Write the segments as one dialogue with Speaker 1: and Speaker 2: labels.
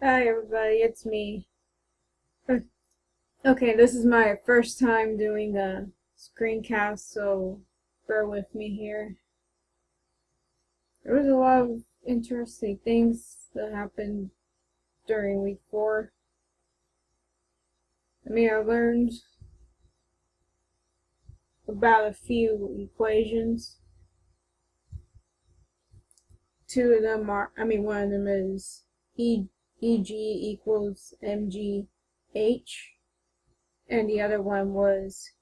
Speaker 1: Hi everybody, it's me. Okay, this is my first time doing a screencast, so bear with me here. There was a lot of interesting things that happened during week 4. I learned about a few equations. One of them is Eg equals mgh, and the other one was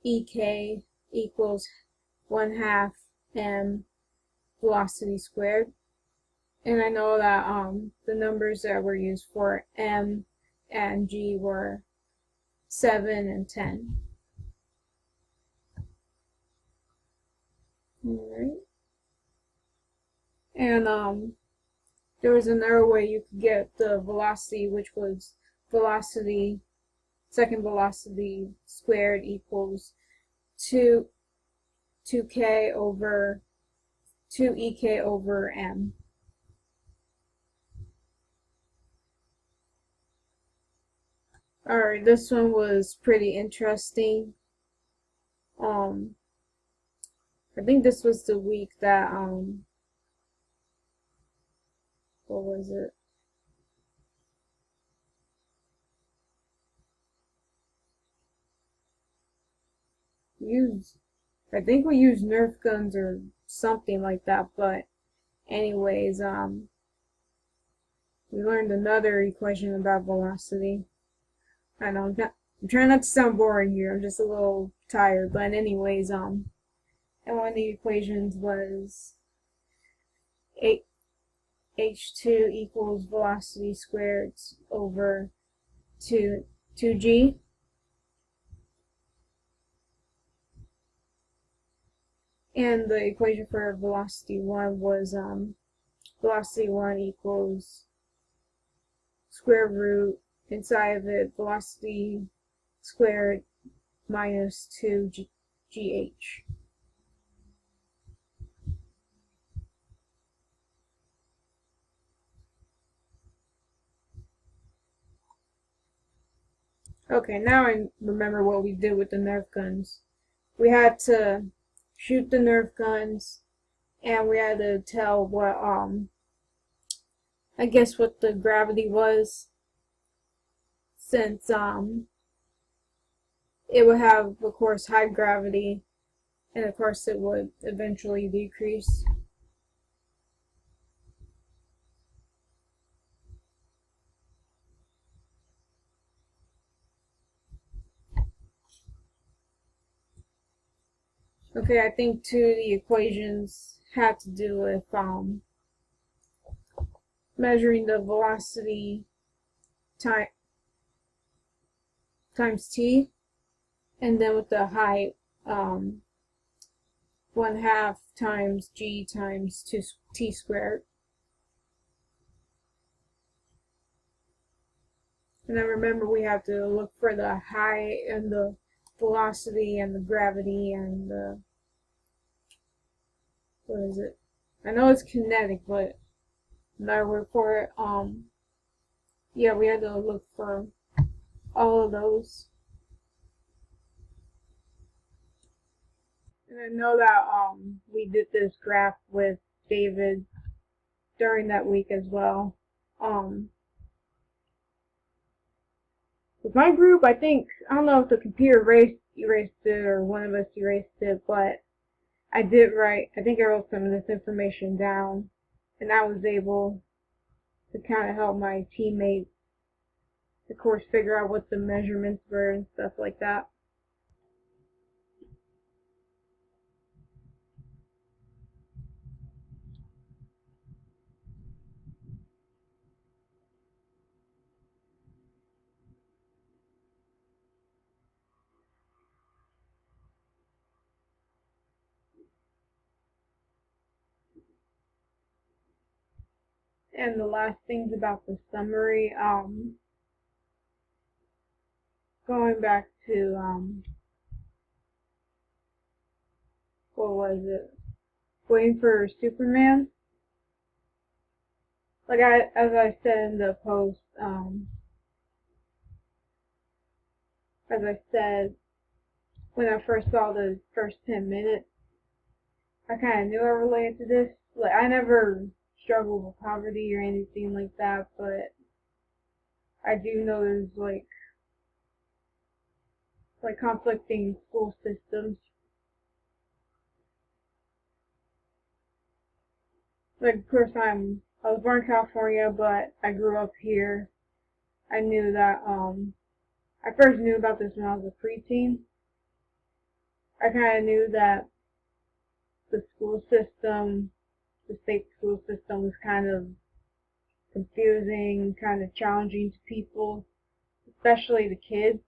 Speaker 1: Ek equals 1/2 m velocity squared. And I know that the numbers that were used for m and g were 7 and 10. Alright. And there was another way you could get the velocity, which was second velocity squared equals 2ek over 2ek over m. Alright, this one was pretty interesting. I think this was the week that what was it? I think we used Nerf guns or something like that, but anyways, we learned another equation about velocity. I know I'm trying not to sound boring here, I'm just a little tired, but anyways, and one of the equations was h2 equals velocity squared over 2g. And the equation for velocity 1 was velocity 1 equals square root, inside of it, velocity squared minus 2gh. Okay, now I remember what we did with the Nerf guns. We had to shoot the Nerf guns, and we had to tell what I guess what the gravity was, since it would have, of course, high gravity, and of course it would eventually decrease. Okay, I think two of the equations had to do with measuring the velocity times t, and then with the height 1/2 times g times 2t squared. And I remember we have to look for the height and the velocity and the gravity and the, what is it? I know it's kinetic, but another word for it. Yeah, we had to look for all of those. And I know that we did this graph with David during that week as well. With my group, I don't know if the computer erased it or one of us erased it, but I think I wrote some of this information down, and I was able to kind of help my teammates, of course, figure out what the measurements were and stuff like that. And the last things about the summary, going back to, what was it? Waiting for Superman. As I said in the post, as I said, when I first saw the first 10 minutes, I kind of knew I related to this. Like, I never struggled with poverty or anything like that, but I do know there's like conflicting school systems. Like, of course, I was born in California, but I grew up here. I knew that, I first knew about this when I was a preteen. I kind of knew that the school system, the state school system, was kind of confusing, kind of challenging to people, especially the kids,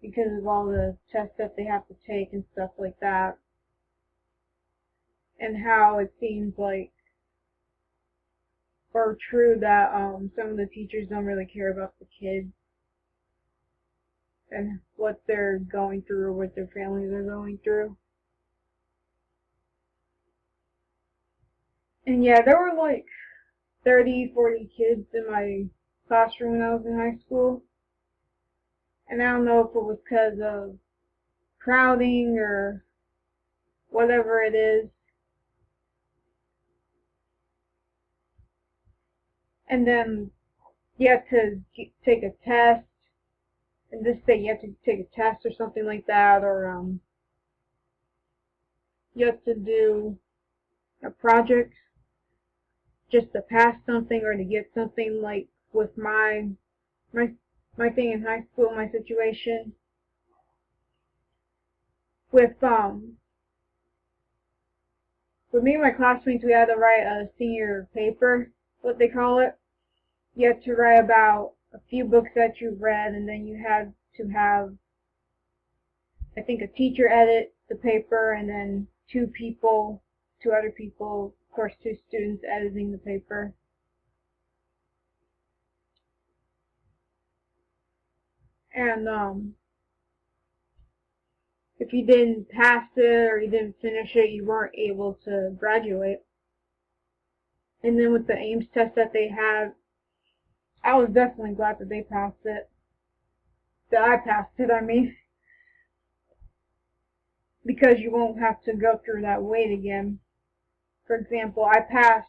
Speaker 1: because of all the tests that they have to take and stuff like that, and how it seems like, or true that some of the teachers don't really care about the kids and what they're going through or what their families are going through. And yeah, there were like 30, 40 kids in my classroom when I was in high school. And I don't know if it was because of crowding or whatever it is. And then you have to take a test. In this state, you have to take a test or something like that, or you have to do a project just to pass something or to get something. Like with my thing in high school, my situation with me and my classmates, we had to write a senior paper, what they call it. You had to write about a few books that you've read, and then you had to have, I think, a teacher edit the paper, and then two other people, of course, two students editing the paper. And if you didn't pass it or you didn't finish it, you weren't able to graduate. And then with the Ames test that they had, I was definitely glad that they passed it. That I passed it, I mean. Because you won't have to go through that wait again. For example, I passed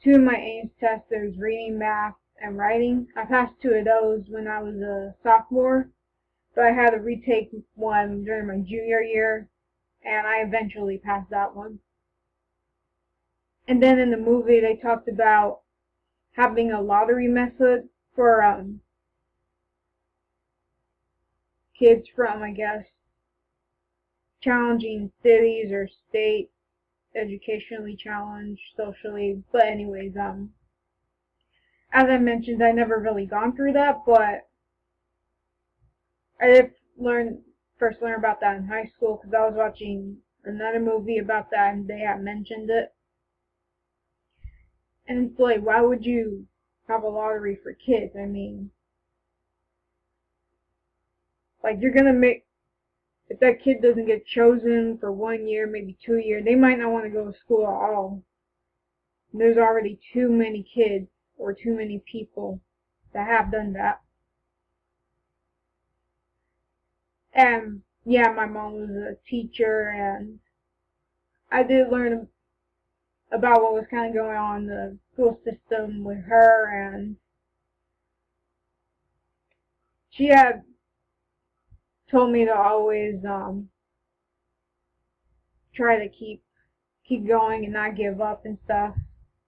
Speaker 1: two of my Ames tests. There's reading, math, and writing. I passed two of those when I was a sophomore, but I had to retake one during my junior year, and I eventually passed that one. And then in the movie, they talked about having a lottery method for kids from, I guess, challenging cities or states, educationally challenged, socially. But anyways, as I mentioned, I never really gone through that, but I did first learn about that in high school because I was watching another movie about that and they had mentioned it. And it's like, why would you have a lottery for kids? I mean, like, you're gonna make, if that kid doesn't get chosen for 1 year, maybe 2 years, they might not want to go to school at all. There's already too many kids or too many people that have done that. And yeah, my mom was a teacher, and I did learn about what was kind of going on in the school system with her, and she had told me to always try to keep going and not give up and stuff.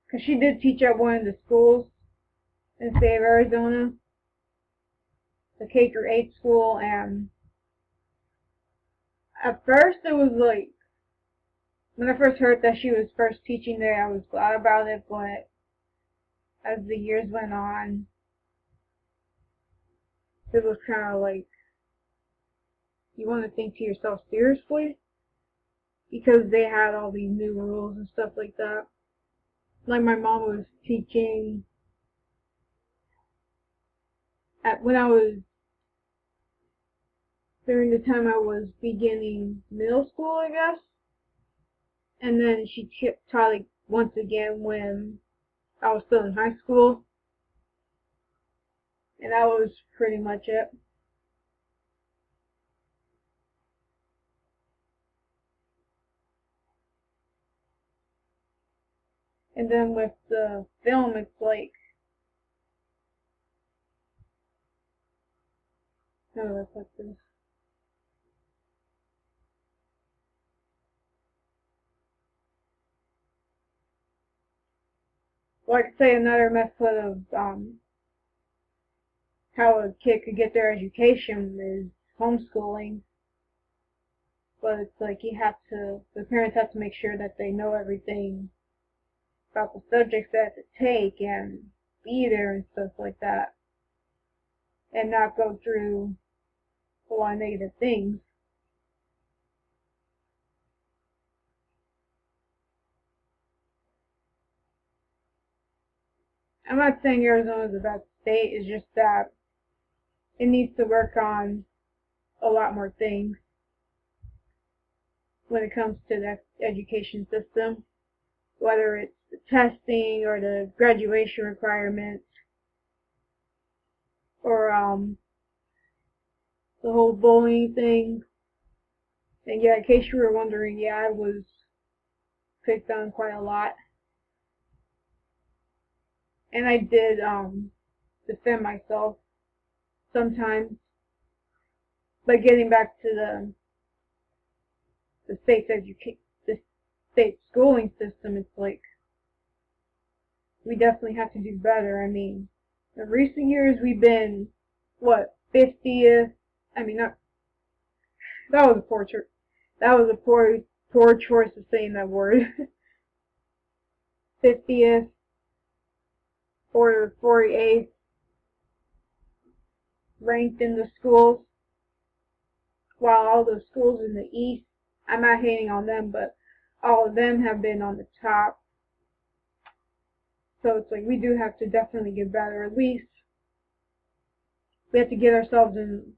Speaker 1: Because she did teach at one of the schools in the state of Arizona, the K through 8 school, and at first it was like, when I first heard that she was first teaching there, I was glad about it, but as the years went on, it was kind of like, you want to think to yourself, seriously? Because they had all these new rules and stuff like that. Like, my mom was teaching when I was, during the time I was beginning middle school, I guess. And then she taught like once again when I was still in high school. And that was pretty much it. And then with the film, it's like, how do I put this? Like, say another method of how a kid could get their education is homeschooling. But it's like the parents have to make sure that they know everything about the subjects they have to take and be there and stuff like that. And not go through a lot of negative things. I'm not saying Arizona's a bad state, it's just that it needs to work on a lot more things when it comes to the education system, whether it's the testing or the graduation requirements or the whole bullying thing. And yeah, in case you were wondering, yeah, I was picked on quite a lot. And I did defend myself sometimes. But getting back to the the state schooling system, it's like we definitely have to do better. I mean, in recent years we've been what 50th. I mean, not that was a poor that was a poor choice of saying that word. 50th or 48th ranked in the schools, while all the schools in the east, I'm not hating on them, but all of them have been on the top. So it's like we do have to definitely get better. At least we have to get ourselves in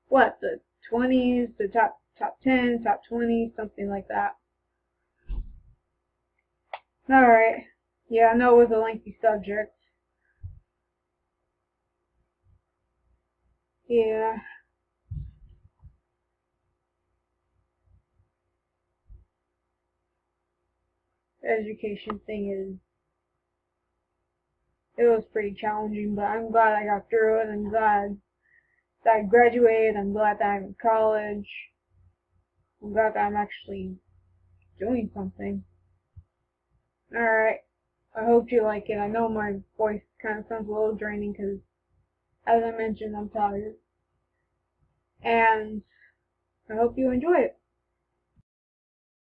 Speaker 1: what, the 20s, the top 10, top 20, something like that. All right. Yeah, I know it was a lengthy subject. Yeah. The education thing it was pretty challenging, but I'm glad I got through it. I'm glad that I graduated. I'm glad that I'm in college. I'm glad that I'm actually doing something. Alright. I hope you like it. I know my voice kind of sounds a little draining because, as I mentioned, I'm tired. And I hope you enjoy it.